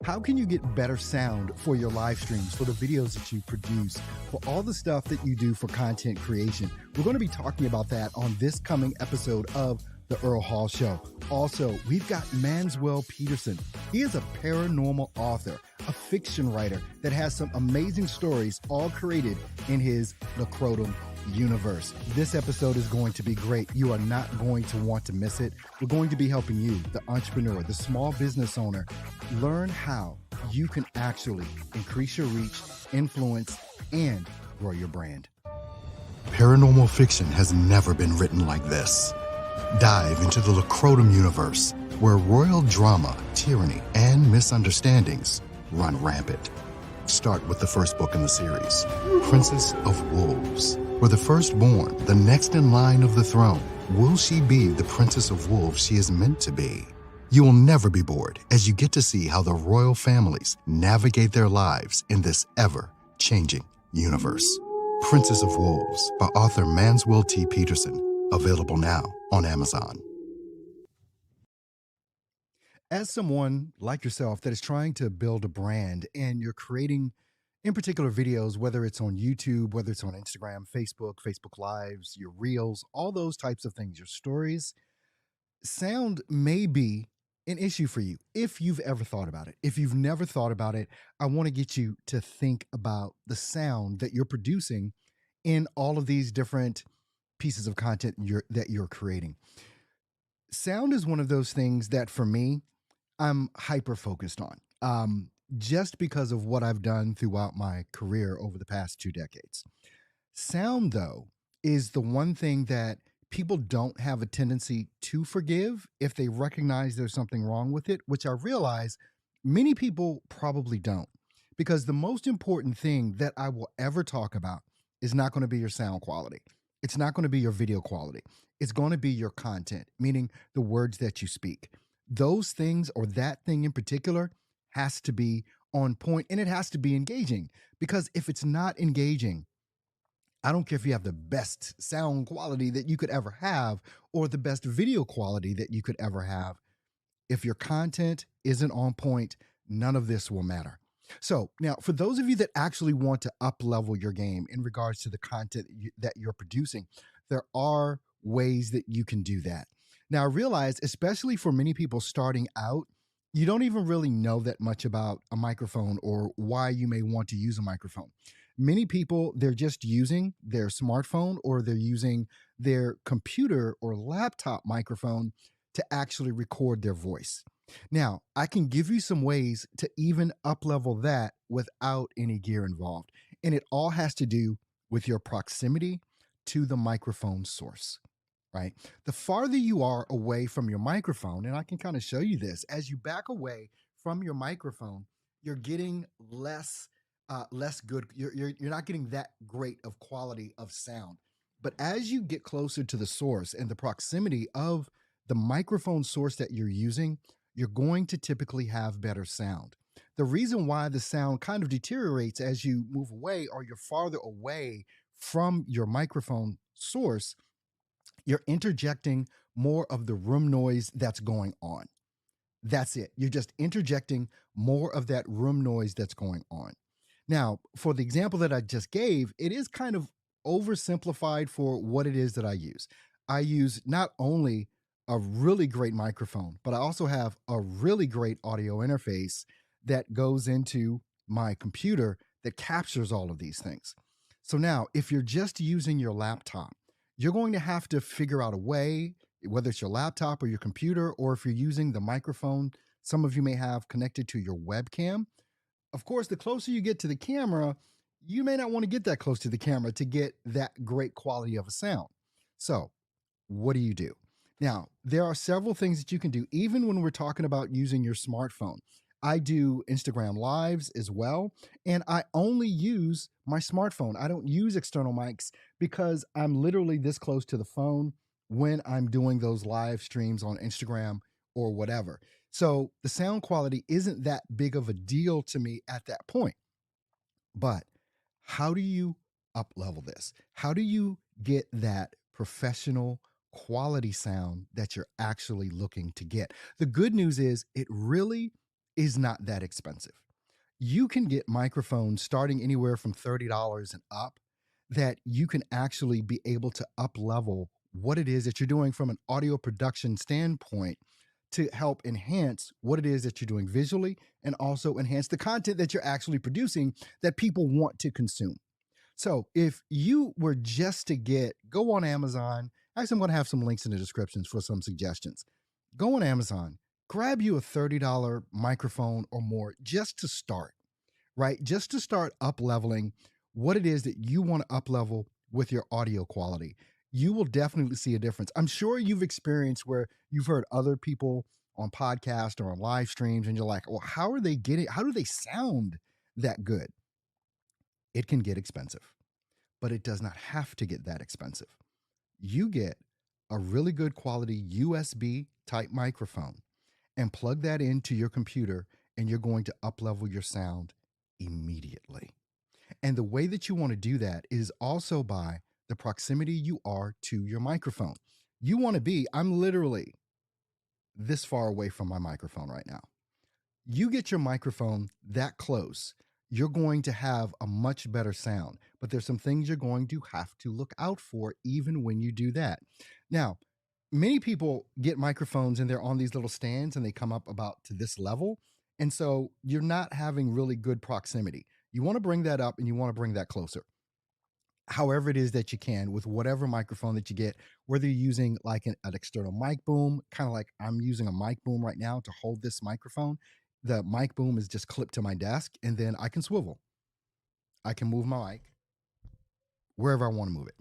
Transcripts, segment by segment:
How can you get better sound for your live streams, for the videos that you produce, for all the stuff that you do for content creation? We're going to be talking about that on this coming episode of the Earl Hall Show. Also, we've got Manswell Peterson. He is a paranormal author, a fiction writer that has some amazing stories all created in his Locrottum universe. This episode is going to be great. You are not going to want to miss it. We're going to be helping you, the entrepreneur, the small business owner, learn how you can actually increase your reach, influence, and grow your brand. Paranormal fiction has never been written like this. Dive into the Locrottum universe, where royal drama, tyranny, and misunderstandings run rampant. Start with the first book in the series, Princess of Wolves. For the firstborn, the next in line of the throne, will she be the Princess of Wolves she is meant to be? You will never be bored as you get to see how the royal families navigate their lives in this ever-changing universe. Princess of Wolves by author Manswell T. Peterson, available now on Amazon. As someone like yourself that is trying to build a brand and you're creating in particular videos, whether it's on YouTube, whether it's on Instagram, Facebook Lives, your Reels, all those types of things, your stories, sound may be an issue for you if you've ever thought about it. If you've never thought about it, I want to get you to think about the sound that you're producing in all of these different pieces of content that you're creating. Sound is one of those things that for me, I'm hyper focused on. Just because of what I've done throughout my career over the past 2 decades. Sound, though, is the one thing that people don't have a tendency to forgive if they recognize there's something wrong with it, which I realize many people probably don't. Because the most important thing that I will ever talk about is not going to be your sound quality. It's not going to be your video quality. It's going to be your content, meaning the words that you speak. Those things, or that thing in particular, has to be on point, and it has to be engaging, because if it's not engaging, I don't care if you have the best sound quality that you could ever have or the best video quality that you could ever have. If your content isn't on point, none of this will matter. So now, for those of you that actually want to up-level your game in regards to the content that you're producing, there are ways that you can do that. Now, I realize, especially for many people starting out, you don't even really know that much about a microphone or why you may want to use a microphone. Many people, they're just using their smartphone or they're using their computer or laptop microphone to actually record their voice. Now, I can give you some ways to even up-level that without any gear involved. And it all has to do with your proximity to the microphone source. Right? The farther you are away from your microphone, and I can kind of show you this, as you back away from your microphone, you're getting less good. You're not getting that great of quality of sound. But as you get closer to the source and the proximity of the microphone source that you're using, you're going to typically have better sound. The reason why the sound kind of deteriorates as you move away or you're farther away from your microphone source, you're interjecting more of the room noise that's going on. That's it. You're just interjecting more of that room noise that's going on. Now, for the example that I just gave, it is kind of oversimplified for what it is that I use. I use not only a really great microphone, but I also have a really great audio interface that goes into my computer that captures all of these things. So now, if you're just using your laptop, you're going to have to figure out a way, whether it's your laptop or your computer, or if you're using the microphone some of you may have connected to your webcam. Of course, the closer you get to the camera, you may not want to get that close to the camera to get that great quality of a sound. So what do? Now, there are several things that you can do, even when we're talking about using your smartphone. I do Instagram Lives as well, and I only use my smartphone. I don't use external mics because I'm literally this close to the phone when I'm doing those live streams on Instagram or whatever. So the sound quality isn't that big of a deal to me at that point. But how do you up-level this? How do you get that professional quality sound that you're actually looking to get? The good news is it really is not that expensive. You can get microphones starting anywhere from $30 and up that you can actually be able to up level what it is that you're doing from an audio production standpoint to help enhance what it is that you're doing visually and also enhance the content that you're actually producing that people want to consume. So if you were just to go on Amazon, actually, I'm going to have some links in the descriptions for some suggestions. Go on Amazon, grab you a $30 microphone or more just to start, right? Just to start up leveling what it is that you want to up level with your audio quality. You will definitely see a difference. I'm sure you've experienced where you've heard other people on podcasts or on live streams and you're like, well, how do they sound that good? It can get expensive, but it does not have to get that expensive. You get a really good quality USB type microphone and plug that into your computer, and you're going to up level your sound immediately. And the way that you want to do that is also by the proximity you are to your microphone. I'm literally this far away from my microphone right now. You get your microphone that close, you're going to have a much better sound. But there's some things you're going to have to look out for even when you do that. Now, many people get microphones and they're on these little stands and they come up about to this level. And so you're not having really good proximity. You want to bring that up and you want to bring that closer. However it is that you can with whatever microphone that you get, whether you're using like an external mic boom, kind of like I'm using a mic boom right now to hold this microphone. The mic boom is just clipped to my desk and then I can swivel. I can move my mic wherever I want to move it.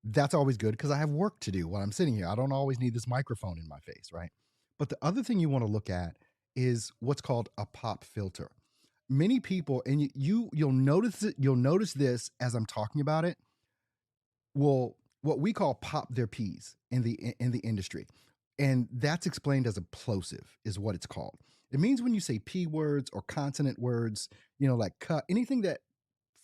That's always good because I have work to do while I'm sitting here. I don't always need this microphone in my face, right? But the other thing you want to look at is what's called a pop filter. Many people, and you'll notice this as I'm talking about it, will what we call pop their P's in the industry. And that's explained as a plosive is what it's called. It means when you say P words or consonant words, like cut, anything that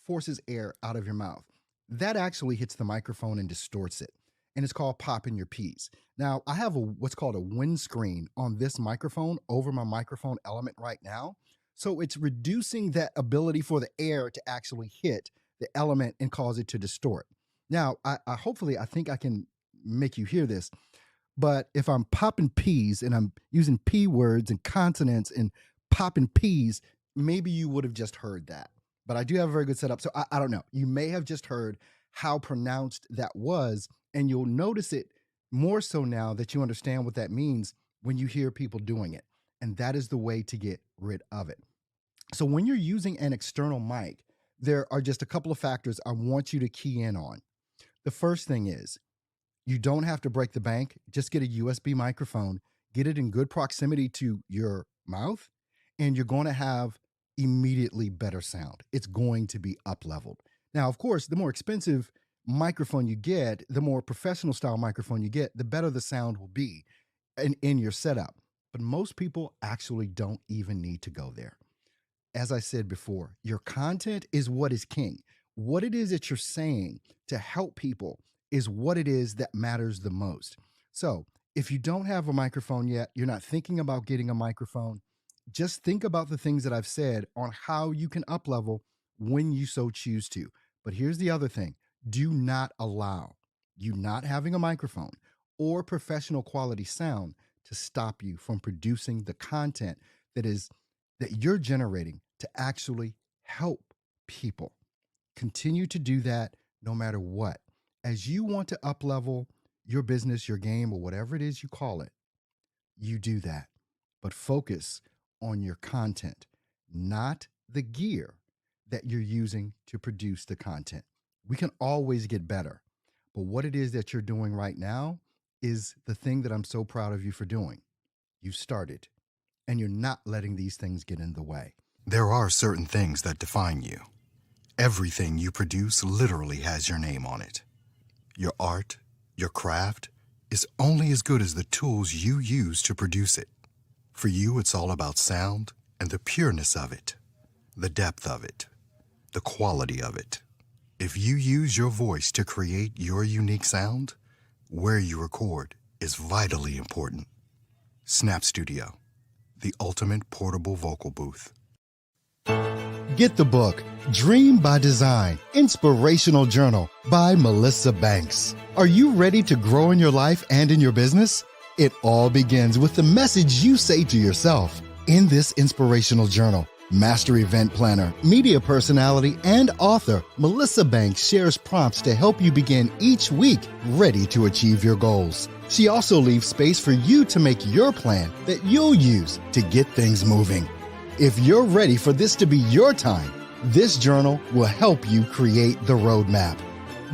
forces air out of your mouth, that actually hits the microphone and distorts it. And it's called popping your P's. Now, I have what's called a windscreen on this microphone over my microphone element right now. So it's reducing that ability for the air to actually hit the element and cause it to distort. Now, I think I can make you hear this. But if I'm popping P's and I'm using P words and consonants and popping P's, maybe you would have just heard that. But I do have a very good setup. So I don't know. You may have just heard how pronounced that was, and you'll notice it more so now that you understand what that means when you hear people doing it. And that is the way to get rid of it. So when you're using an external mic, there are just a couple of factors I want you to key in on. The first thing is you don't have to break the bank. Just get a USB microphone, get it in good proximity to your mouth, and you're going to have immediately better sound. It's going to be up leveled. Now, of course, the more expensive microphone you get, the more professional style microphone you get, the better the sound will be in your setup. But most people actually don't even need to go there. As I said before, your content is what is king. What it is that you're saying to help people is what it is that matters the most. So if you don't have a microphone yet, you're not thinking about getting a microphone, just think about the things that I've said on how you can up level when you so choose to. But here's the other thing. Do not allow you not having a microphone or professional quality sound to stop you from producing the content that you're generating to actually help people. Continue to do that no matter what. As you want to up level your business, your game, or whatever it is you call it, you do that. But focus on your content, not the gear that you're using to produce the content. We can always get better. But what it is that you're doing right now is the thing that I'm so proud of you for doing. You started, and you're not letting these things get in the way. There are certain things that define you. Everything you produce literally has your name on it. Your art, your craft, is only as good as the tools you use to produce it. For you, it's all about sound and the pureness of it, the depth of it, the quality of it. If you use your voice to create your unique sound, where you record is vitally important. Snapstudio, the ultimate portable vocal booth. Get the book, Dream by Design, Inspirational Journal by Melissa Banks. Are you ready to grow in your life and in your business? It all begins with the message you say to yourself. In this inspirational journal, master event planner, media personality, and author, Melissa Banks shares prompts to help you begin each week ready to achieve your goals. She also leaves space for you to make your plan that you'll use to get things moving. If you're ready for this to be your time, this journal will help you create the roadmap.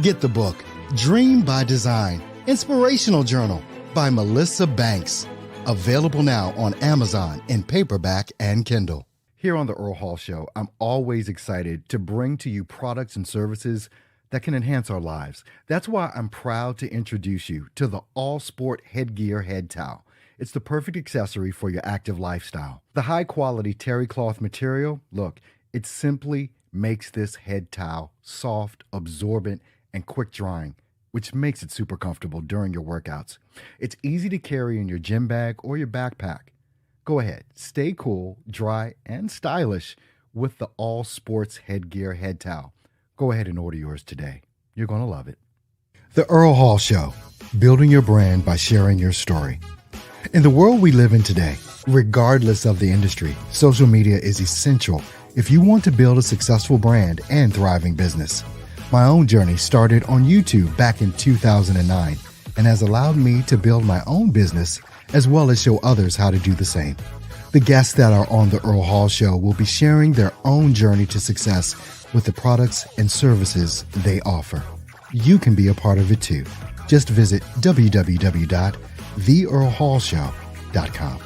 Get the book, Dream by Design, Inspirational Journal by Melissa Banks. Available now on Amazon in paperback and Kindle. Here on the Earl Hall Show, I'm always excited to bring to you products and services that can enhance our lives. That's why I'm proud to introduce you to the AllSportsHeadGear head towel. It's the perfect accessory for your active lifestyle. The high-quality terry cloth material, look, it simply makes this head towel soft, absorbent, and quick drying, which makes it super comfortable during your workouts. It's easy to carry in your gym bag or your backpack. Go ahead, stay cool, dry, and stylish with the AllSportsHeadGear head towel. Go ahead and order yours today. You're going to love it. The Earl Hall Show, building your brand by sharing your story. In the world we live in today, regardless of the industry, social media is essential if you want to build a successful brand and thriving business. My own journey started on YouTube back in 2009 and has allowed me to build my own business as well as show others how to do the same. The guests that are on the Earl Hall Show will be sharing their own journey to success with the products and services they offer. You can be a part of it too. Just visit www.theearlhallshow.com.